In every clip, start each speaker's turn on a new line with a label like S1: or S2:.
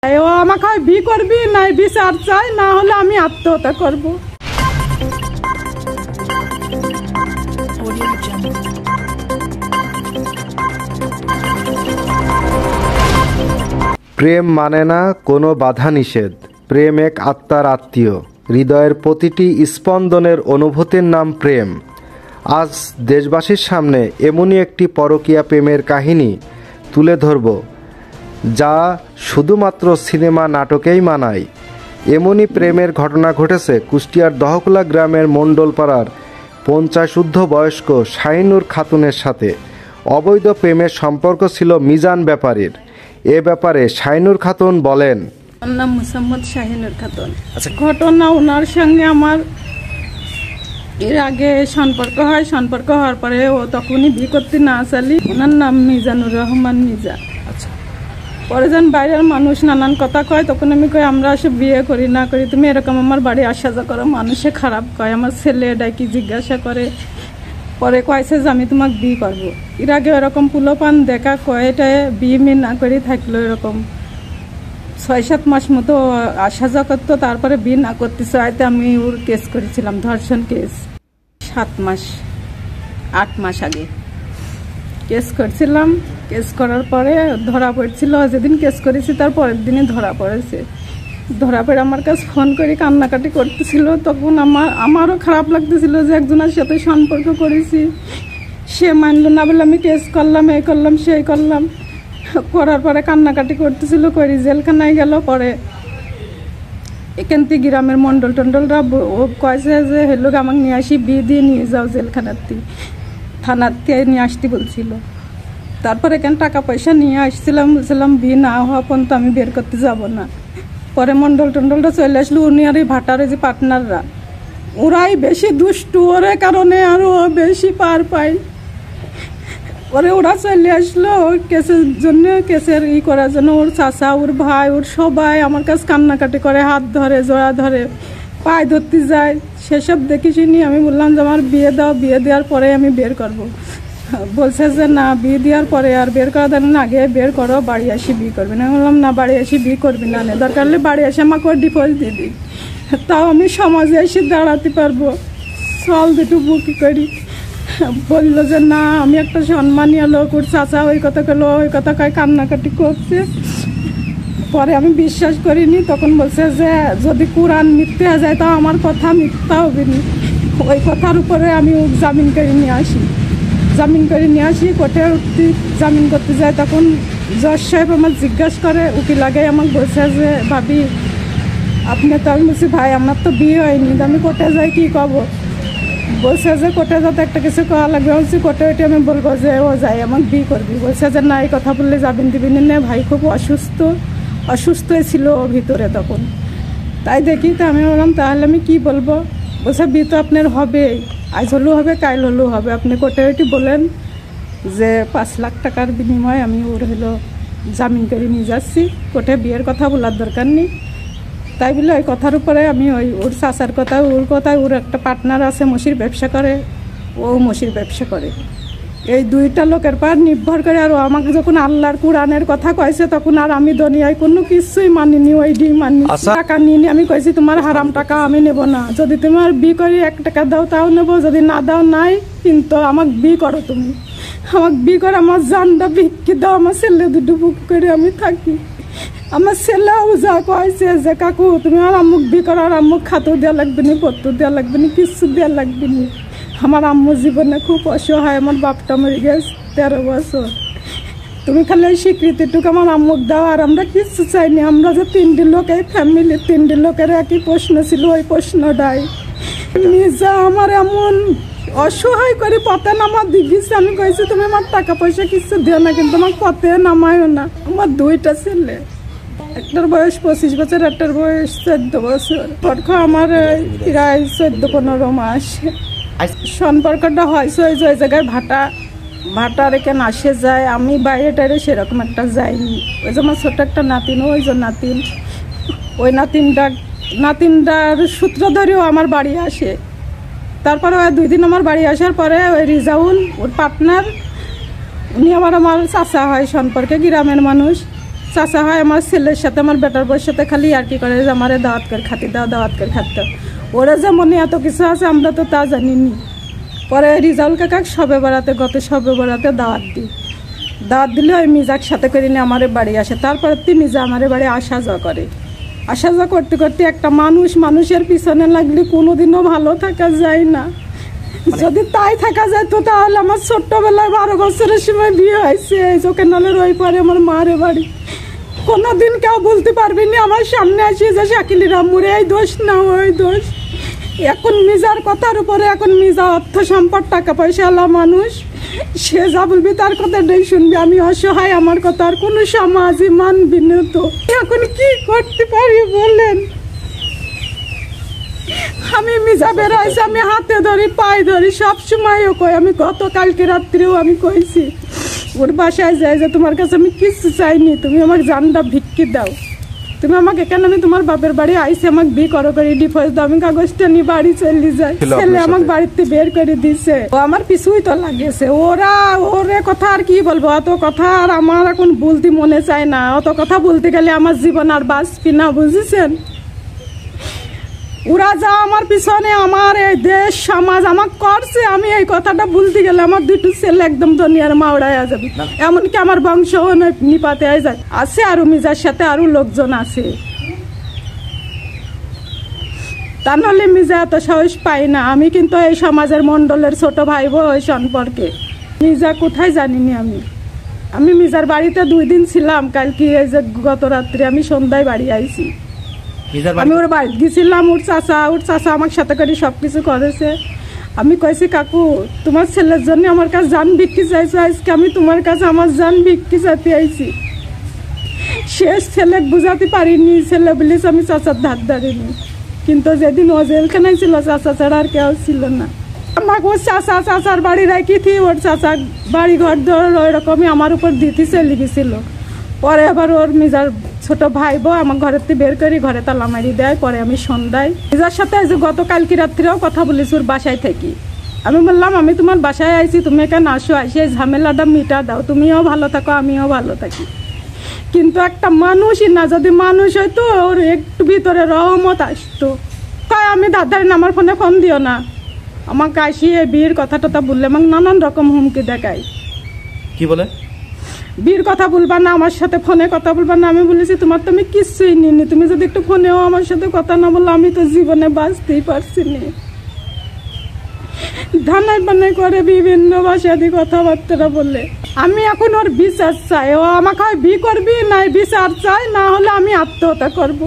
S1: ও আমাকে বি করবি নাই বিচার চাই, না হলে আমি আত্মহত্যা করব।
S2: প্রেম মানে না কোনো বাধা নিষেধ। প্রেম এক আত্মার আত্মীয়, হৃদয়ের প্রতিটি স্পন্দনের অনুভূতির নাম প্রেম। আজ দেশবাসীর সামনে এমনই একটি পরকীয়া প্রেমের কাহিনী তুলে ধরব, যা শুধুমাত্র সিনেমা নাটকেই মানায়। এমনই প্রেমের ঘটনা ঘটেছে কুষ্টিয়ার দহকুলা গ্রামের মণ্ডলপাড়ার 50 বয়স্ক শাহিনুর খাতুনের সাথে। অবৈধ প্রেমের সম্পর্ক ছিল মিজান ব্যাপারীর। এ ব্যাপারে শাহিনুর খাতুন বলেন,
S1: আমার নাম মোসাম্মদ শাহিনুর খাতুন। ঘটনা, ওনার সঙ্গে আমার এর আগে সম্পর্ক হয়। সম্পর্ক হওয়ার পরে ও তখনই বিয়ে করতে না চালি। ওনার নাম মিজানুর রহমান মিজা। পরে যখন বাইরের মানুষ নানান কথা কয়, তখন আমি কই আমরা সব বিয়ে করি না করি, তুমি এরকম আমার বাড়ি আসা যা করো, মানুষে খারাপ কয়। আমার ছেলে ডাকি জিজ্ঞাসা করে, পরে কয়েছে যে আমি তোমাকে বিয়ে করবো। এর আগে এরকম পুলোপান দেখা কয়েটায় বিয়ে মেয়ে না করে থাকলো। এরকম 6-7 মাস মতো আসা যা করতো, তারপরে বিয়ে না করতে চাইতে আমি ওর কেস করেছিলাম, ধর্ষণ কেস। 7 মাস 8 মাস আগে কেস করছিলাম। কেস করার পরে ধরা পড়ছিল। যেদিন কেস করেছি তার পরের দিনই ধরা পড়েছে। ধরা পড়ে আমার কাছে ফোন করে কান্নাকাটি করতেছিল। তখন আমারও খারাপ লাগতেছিল যে একজনের সাথে সম্পর্ক করেছি, সে মানলো না বলে আমি কেস করলাম, এই করলাম সেই করলাম। করার পরে কান্নাকাটি করতেছিল, করি জেলখানায় গেল। পরে এখান থেকে গ্রামের মন্ডল টন্ডলরা ও কয়েছে যে হেলো আমাকে নিয়ে আসি, বিয়ে দিয়ে নিয়ে যাও জেলখানার থেকে, থানার থেকে নিয়ে আসতে বলছিল। তারপরে এখানে টাকা পয়সা নিয়ে আসছিলাম, বলছিলাম বিয়ে না হওয়া পর্যন্ত আমি বের করতে যাব না। পরে মন্ডল টন্ডলটা চলে আসলো। উনি আর এই ভাটারে যে পার্টনাররা, ওরাই বেশি দুষ্টু, ওর কারণে আরও বেশি পার পায়। পরে ওরা চলে আসলো ওর কেসের জন্য, কেসের করার জন্য। ওর চাচা, ওর ভাই, ওর সবাই আমার কাছে কান্নাকাটি করে, হাত ধরে, জোড়া ধরে, পায়ে ধরতে যায়। সেসব দেখে শুনি আমি বললাম যে আমার বিয়ে দাও, বিয়ে দেওয়ার পরে আমি বের করব। বলছে যে না, বিয়ে দেওয়ার পরে আর বের করা দেন না, আগে বের করো, বাড়ি আসি বিয়ে করবি না। বললাম না, বাড়ি আসি বিয়ে করবি না, দরকার হলে বাড়ি এসে আমাকে ওর ডিভোর্স দিয়ে দিই, তাও আমি সমাজে এসে দাঁড়াতে পারবো, চল দুটো বুকি করি। বললো যে না, আমি একটা সম্মানীয় লোক, ওর চাচা ওই কথা কলো, ওই কথা কয়, কান্নাকাটি করছে। পরে আমি বিশ্বাস করিনি। তখন বলছে যে যদি কোরআন মিথ্যে হয়ে যায় তাও আমার কথা মিথ্যা হবে না। ওই কথার উপরে আমি জামিন করে নিয়ে আসি। জামিন করে নিয়ে আসি, কোর্টে উঠতে জামিন করতে যায়। তখন জজ সাহেব আমার জিজ্ঞাসা করে, উকিল আগে আমাকে বলছে যে ভাবি আপনি তো, আমি বলছি ভাই আমার তো বিয়ে হয়নি, আমি কোর্টে যাই কি কব। বলছে যে কোর্টে যাতে একটা কিছু করা লাগবে। বলছি কোর্টে ওইটা আমি বলবো যে ও যাই আমাকে বিয়ে করবি। বলছে যে না, এই কথা বললে জামিন দিবি না, ভাই খুব অসুস্থই ছিল ভিতরে তখন। তাই দেখি তো আমি বললাম তাহলে আমি কি বলবো। বলছে বিয়ে তো আপনার হবে, আজ হলেও হবে, কাল হলেও হবে, আপনি কোর্টে ওইটি বলেন যে 5 লাখ টাকার বিনিময়ে আমি ওর জামিন করে নিয়ে যাচ্ছি, কোর্টে বিয়ের কথা বলার দরকার নেই। তাই বলে ওই কথার উপরে আমি ওর চাচার কথা, ওর কথা, ওর একটা পার্টনার আছে মসির ব্যবসা করে, ও মসির ব্যবসা করে, এই 2টা লোকের পর নির্ভর করে। আর আমাকে যখন আল্লাহর কোরআনের কথা কয়েছে, তখন আর আমি দুনিয়ায় কোনো কিছুই মানিনি, ওইটি মানি। টাকা নিয়ে আমি কয়েছি তোমার হারাম টাকা আমি নেব না, যদি তোমার বিয়ে করি 1 টাকা দাও তাও নেবো, যদি না দাও নাই, কিন্তু আমাকে বিয়ে করো, তুমি আমাকে বিয়ে করে আমার জানটা বিক্রি দাও, আমার ছেলে দুটো বুক করে আমি থাকি। আমার ছেলেও যা কয়েছে যে কাকু তুমি আর আম্মুক বিয়ে করো, আর আম্মুক খাতেও দেওয়া লাগবে না, পত্র দেওয়া লাগবে না, কিছু দেওয়া লাগবে না। আমার আম্মু জীবনে খুব অসহায়, আমার বাপটা মরে গেছে 13 বছর, তুমি খালি ওই স্বীকৃতিটুকু আমার আম্মুক দাও, আর আমরা কিছু চাইনি। আমরা যে 3টি লোক, এই ফ্যামিলি 3টি লোকের একই প্রশ্ন ছিল, ওই প্রশ্নটাই নিজে আমার এমন অসহায় করে পথে নামা দিয়েছে। আমি কইছি তুমি আমার টাকা পয়সা কিছু দিও না, কিন্তু আমার পথে নামায়ও না। আমার 2টা ছেলে, একটার বয়স 25 বছর, একটার বয়স 14 বছর। আমার প্রায় 14-15 মাস সম্পর্কটা হয়েছে। ওই যে ওই জায়গায় ভাটা রেখে আসে যায়, আমি বাইরে টাইরে সেরকম একটা যাইনি। ওই যে আমার ছোট একটা নাতিন, ওই যে নাতিন, ওই নাতিনটার সূত্র ধরেও আমার বাড়ি আসে। তারপরে ওই 2 দিন আমার বাড়ি আসার পরে ওই রিজাউল, ওর পার্টনার, উনি আমার চাচা হয় সম্পর্কে, গ্রামের মানুষ। চাচা হয় আমার ছেলের সাথে, আমার বেটার বউয়ের সাথে খালি আর কি করে যে আমারে দাওয়াত করে খাতি দাও, দাওয়াত করে খাতে। ওরা যে মনে এত কিছু আছে আমরা তো তা জানিনি। পরে রিজাউল কাকাক সবে বেড়াতে, গত সবে বেড়াতে দাওয়াত দিই। দাওয়াত দিলে ওই মিজাক সাথে করে নিয়ে আমার বাড়ি আসে। তারপরে মিজা আমার বাড়ি আসা যাওয়া করে। আসা যাওয়া করতে করতে একটা মানুষের পিছনে লাগলে কোনোদিনও ভালো থাকা যায় না। যদি তাই থাকা যেত তাহলে আমার ছোট্টবেলায় 12 বছরের সময় বিয়ে হয়েছে এই চোখের নলের ওই পারে আমার মারে বাড়ি। কোনোদিন কেউ বলতে পারবি না আমার সামনে আসে যে শাকিলির আম্মুরে এই দোষ না ওই দোষ। এখন মিজার কথার উপরে, এখন মিজা অর্থ সম্পদ টাকা পয়সা আলা মানুষ, সে যা বলবি তার কথাটাই শুনবি। আমি অসহায়, আমার কথা আর কোনো সমাজই মানবি না। তো এখন কি করতে পারি বলেন? আমি মিজা বেরোইছি, আমি হাতে ধরি পায়ে ধরি সব সময় ও কই। আমি গতকালকে রাত্রেও আমি কইছি ওর বাসায় যাই যে তোমার কাছে আমি কিছু চাইনি, তুমি আমাকে জানটা ভিক্ষি দাও, তুমি আমাকে কেন, আমি তোমার বাপের বাড়ি আইসি, আমাকে বি করো করে ডিভোর্স দাও। আমি কাগজটা নিয়ে বাড়ি চলে যাই। ছেলে আমাকে বাড়িতে বের করে দিছে, ও আমার পিছুই তো লাগেছে। ওরে কথা আর কি বলবো, অত কথা আর আমার এখন বলতে মনে চায় না। অত কথা বলতে গেলে আমার জীবন আর বাঁচবি না, বুঝেছেন? ওরা যা আমার পিছনে, আমার এই দেশ সমাজ আমাকে করছে, আমি এই কথাটা বলতে গেলে আমার দুটো ছেলে একদম দুনিয়ার মাওড়ায় যাবে। এমনকি আমার বংশ নিপাতে যায় আছে, আরো মিজার সাথে আরো লোকজন আছে। তা নাহলে মিজা এত সাহস পাই না। আমি কিন্তু এই সমাজের মন্ডলের ছোট ভাই বোন সম্পর্কে মিজা কোথায় জানিনি। আমি মিজার বাড়িতে 2 দিন ছিলাম। কালকে এই যে গত রাত্রে আমি সন্ধ্যায় বাড়ি আইছি। আমি ওর বাড়ি গেছিলাম, ওর চাচা আমার সাথে করে সবকিছু করেছে। আমি কইছি কাকু তোমার ছেলের জন্য আমার কাছে জান ভিক্ষি চাইছো, আজকে আমি তোমার কাছে আমার জান ভিক্ষি চাইতে আইছি। শেষ ছেলে বুঝাতে পারিনি, ছেলে বলিস আমি চাচার ধার ধারিনি। কিন্তু যেদিন ও জেলখানায় ছিল চাচা ছাড়া আর কেউ ছিল না। আমাকে ওর চাচার বাড়ি রাখি থি, ওর চাচা বাড়ি ঘর ধর ওই রকমই আমার উপর দিতে চলে গেছিল। পরে আবার ওর মিজার ছোট ভাই বউ আমার ঘরের থেকে বের করে ঘরে তালা মারি দেয়। পরে আমি সন্ধ্যায় মিজার সাথে গতকালকে রাত্রিও কথা বলেছি ওর বাসায় থেকে। আমি বললাম আমি তোমার বাসায় আইছি, তুমি এখানে আসো, আসি এই ঝামেলাটা মিটা দাও, তুমিও ভালো থাকো আমিও ভালো থাকি। কিন্তু একটা মানুষই না, যদি মানুষ হয়তো ওর একটু ভিতরে রহমত আসতো। কয় আমি দাদার না, আমার ফোনে ফোন দিও না, আমাকে আসি এই বিয়ের কথা টথা বললে আমাকে নানান রকম হুমকি দেখায়।
S3: কি বলে?
S1: বিয়ের কথা বলবা না, আমার সাথে ফোনে কথা বলবা না। আমি বলেছি তোমার তো আমি কিছুই নিনি, তুমি যদি একটু ফোনেও আমার সাথে কথা না বললে আমি তো জীবনে বাঁচতেই পারছি না। ধানাই বানাই করে বিভিন্ন ভাষা দিয়ে কথাবার্তা বললে। আমি এখন ওর বিচার চাই, ও আমাকে হয় বি করবি নাই বিচার চাই, না হলে আমি আত্মহত্যা করব।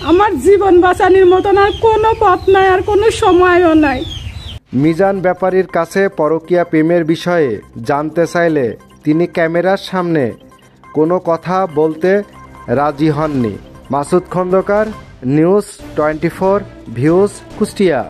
S1: আমার জীবন বাঁচানোর মতন আর কোনো পথ নাই, আর কোনো সময়ও নাই।
S2: মিজান ব্যাপারীর কাছে পরকীয়া প্রেমের বিষয়ে জানতে চাইলে তিনি ক্যামেরার সামনে কোনো কথা বলতে রাজি হননি। Masud Khandakar, news 24 views, Kushtia.